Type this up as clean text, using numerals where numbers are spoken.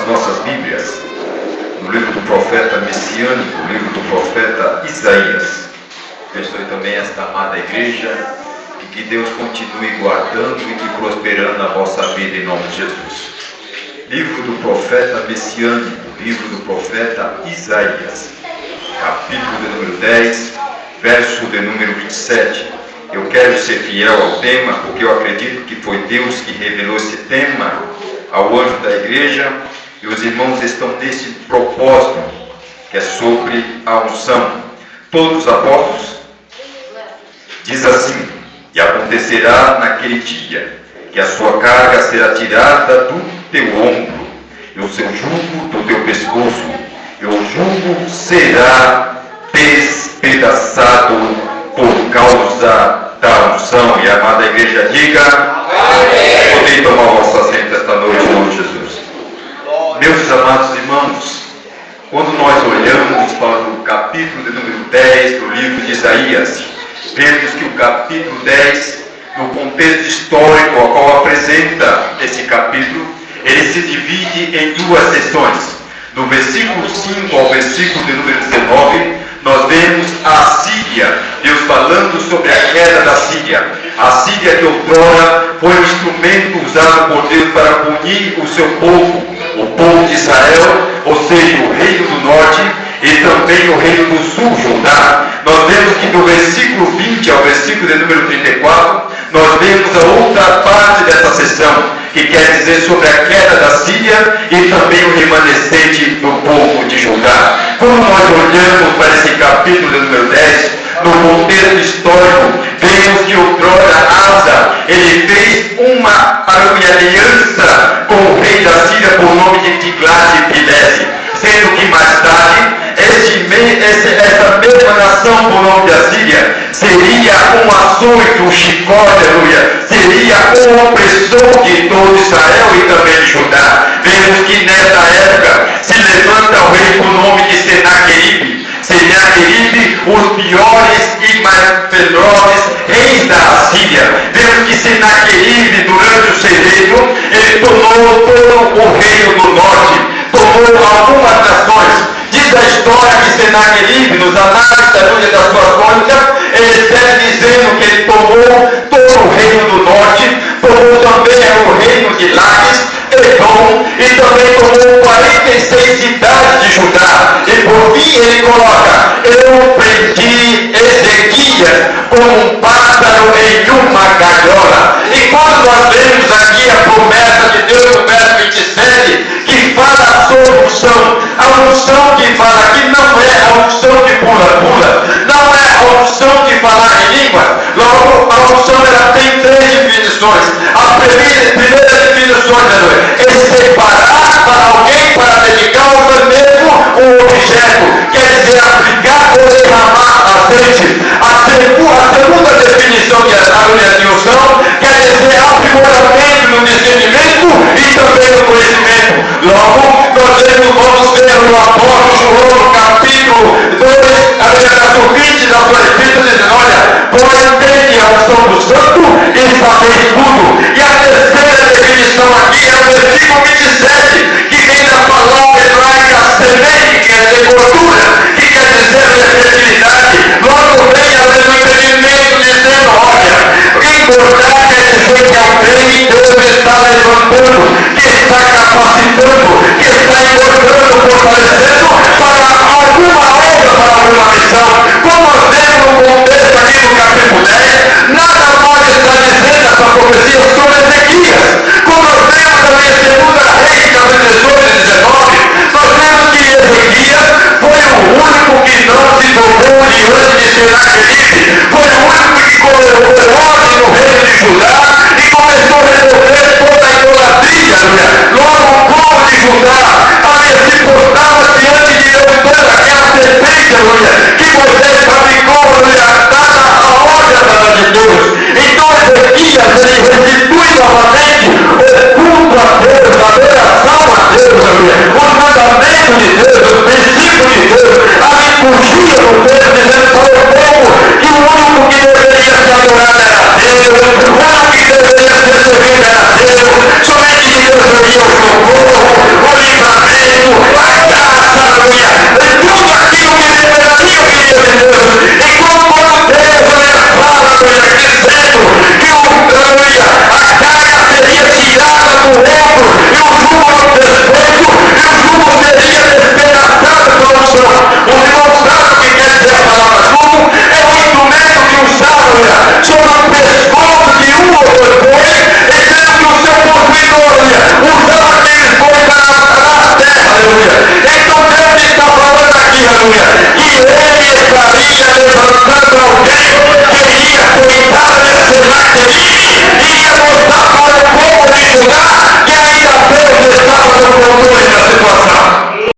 as nossas Bíblias no livro do profeta messiânico, o livro do profeta Isaías. Abençoe também esta amada igreja e que Deus continue guardando e que prosperando a vossa vida em nome de Jesus. Livro do profeta messiânico, livro do profeta Isaías, capítulo de número 10, verso de número 27. Eu quero ser fiel ao tema, porque eu acredito que foi Deus que revelou esse tema ao anjo da igreja, e os irmãos estão nesse propósito, que é sobre a unção. Todos os apóstolos, diz assim: e acontecerá naquele dia, que a sua carga será tirada do teu ombro, e o seu jugo do teu pescoço, e o jugo será despedaçado por causa da unção. E a amada igreja diga: amém. Podem tomar o vosso assento esta noite em nome de Jesus. Meus amados irmãos, quando nós olhamos para o capítulo de número 10 do livro de Isaías, vemos que o capítulo 10, no contexto histórico ao qual apresenta esse capítulo, ele se divide em duas sessões. Do versículo 5 ao versículo de número 19, nós vemos a Síria, Deus falando sobre a queda da Síria. A Síria que outrora foi um instrumento usado por Deus para punir o seu povo, o povo de Israel, ou seja, o reino do norte e também o reino do sul, Judá. Nós vemos que do versículo 20 ao versículo de número 34, nós vemos a outra parte dessa sessão, que quer dizer sobre a queda da Síria e também o remanescente do povo de Judá. Quando nós olhamos para esse capítulo de número 10, no contexto histórico, vemos que outrora Asa, ele fez uma aliança com o rei da Síria por nome de Tiglat-Pilese, sendo que mais tarde essa mesma nação por nome da Síria seria um açoite, um chicote, aleluia, seria um opressor de todo Israel e também de Judá. Vemos que nessa época se levanta o rei por nome de Senaqueribe, os piores e mais ferozes reis da Síria. Vemos que Senaqueribe, durante o seu reino, ele tomou todo o reino do norte, tomou algumas nações. Diz a história que Senaqueribe, nos análises das suas crônicas, ele segue dizendo que ele tomou todo o reino do norte, tomou também o reino de Laques, Edom, e também tomou 46 cidades de Judá. E por fim ele coloca: eu prendi Ezequias como um pássaro em uma gaiola. E quando nós vemos aqui a promessa de Deus no verso 27, que fala sobre unção, a unção que fala aqui não é a unção de pula-pula, não é a unção de falar em línguas. Logo, a unção ela tem três definições. A primeira definição é separar para alguém para dedicar ao mesmo um objeto, quer dizer, aplicar ou derramar azeite. A segunda definição de unção quer dizer aprimoramento no discernimento e também no conhecimento. Logo, vamos ver no apóstolo João, no capítulo 2, verso 20 da sua epístola, dizendo: olha, pois tende a unção do santo e sabeis tudo. E a terceira definição aqui é o versículo 27, que vem da palavra hebraica semente, que quer dizer gordura, que quer dizer fertilidade. Logo vem a ver no entendimento dizendo: olha, engordar quer dizer que alguém Deus está levantando, que está capacitando, que está engordando, fortalecendo para alguma obra, para alguma missão. Como nós vemos no contexto aqui do capítulo 10, nada mais está dizendo essa profecia sobre Ezequias.